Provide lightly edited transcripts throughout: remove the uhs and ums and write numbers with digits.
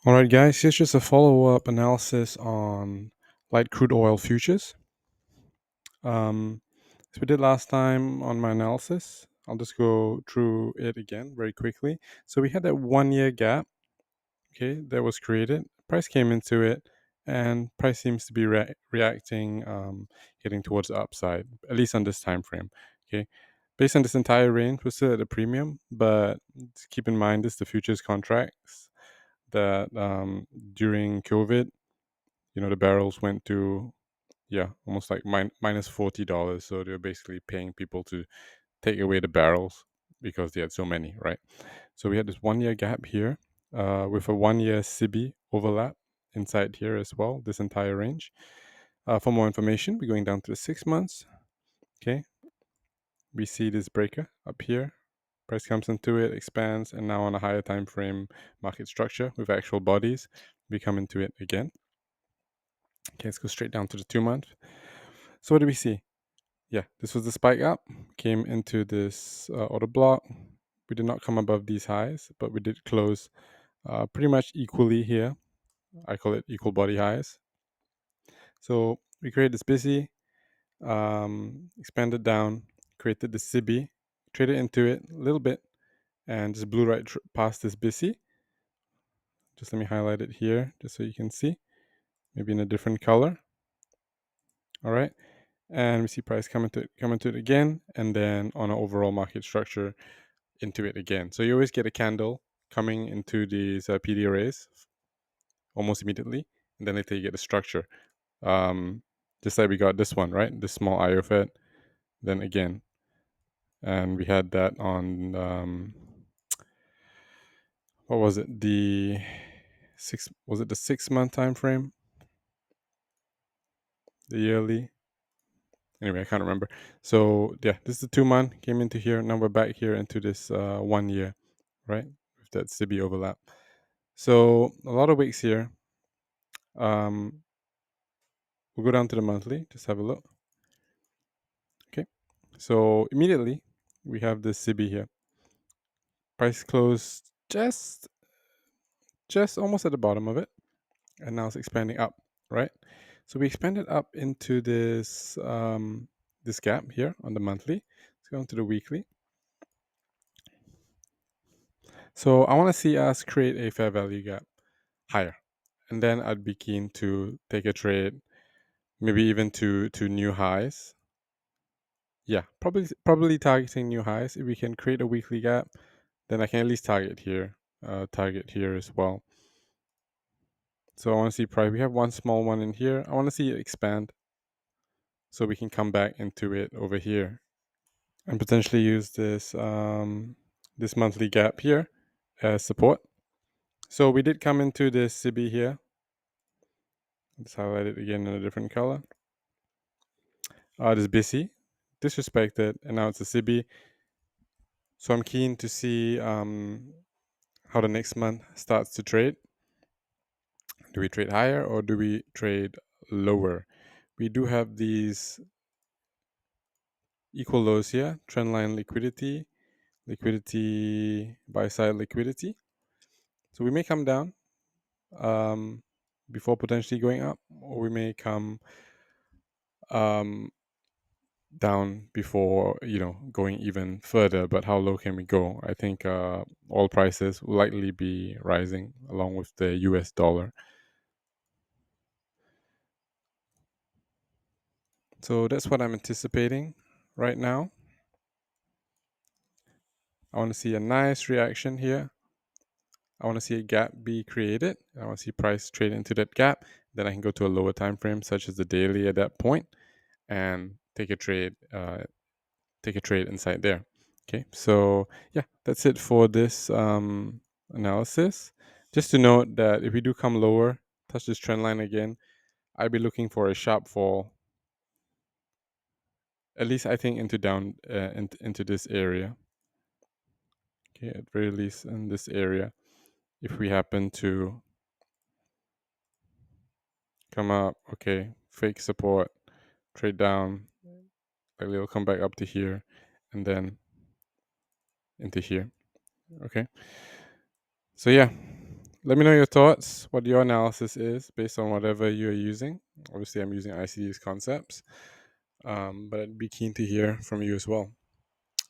All right, guys, here's just a follow-up analysis on light crude oil futures. As we did last time on my analysis, I'll just go through it again very quickly. So we had that 1 year gap, okay, that was created. Price came into it, and price seems to be reacting, heading towards the upside, at least on this time frame. Okay, based on this entire range, we're still at a premium, but keep in mind this the futures contracts that during COVID, the barrels went to almost like minus $40. So they're basically paying people to take away the barrels because they had so many, right? So we had this 1 year gap here with a 1 year CB overlap inside here as well, this entire range. For more information, we're going down to the 6 months. Okay, we see this breaker up here. Price comes into it, expands, and now on a higher time frame market structure with actual bodies, we come into it again. Okay, let's go straight down to the 2 month. So what do we see? Yeah, this was the spike up, came into this order block. We did not come above these highs, but we did close pretty much equally here. I call it equal body highs. So we created this busy, expanded down, created the CB, traded into it a little bit, and just blew right past this busy. Just let me highlight it here, just so you can see, maybe in a different color. All right, and we see price come into it again, and then on an overall market structure into it again. So you always get a candle coming into these PD arrays almost immediately, and then later you get the structure. Just like we got this one, right? This small IO Fed, then again, and we had that on what was it? The 6 month time frame? The yearly? Anyway, I can't remember. So yeah, this is the 2 month, came into here. Now we're back here into this 1 year, right? With that CB overlap. So a lot of wicks here. We'll go down to the monthly, just have a look. Okay, so immediately we have this CB here. Price closed just almost at the bottom of it, and now it's expanding up, right? So we expanded up into this gap here on the monthly. Let's go into the weekly. So I want to see us create a fair value gap higher, and then I'd be keen to take a trade, maybe even to new highs. Yeah, probably targeting new highs. If we can create a weekly gap, then I can at least target here as well. So I want to see price. We have one small one in here. I want to see it expand, so we can come back into it over here and potentially use this monthly gap here as support. So we did come into this CB here. Let's highlight it again in a different color. This BC disrespected, and now it's a CB. So I'm keen to see how the next month starts to trade. Do we trade higher or do we trade lower? We do have these equal lows here, trendline liquidity, buy side liquidity. So we may come down before potentially going up, or we may come um, down before going even further. But how low can we go? I think oil prices will likely be rising along with the US dollar. So that's what I'm anticipating right now. I want to see a nice reaction here. I want to see a gap be created. I want to see price trade into that gap. Then I can go to a lower time frame, such as the daily at that point, and take a trade. Take a trade inside there. Okay, so yeah, that's it for this analysis. Just to note that if we do come lower, touch this trend line again, I'd be looking for a sharp fall. At least I think into down into this area. Okay, at very least in this area. If we happen to come up, okay, fake support, trade down, likely it'll come back up to here, and then into here. Okay. So yeah, Let me know your thoughts, what your analysis is based on whatever you're using. Obviously, I'm using ICT's concepts, but I'd be keen to hear from you as well.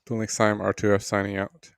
Till next time, R2F signing out.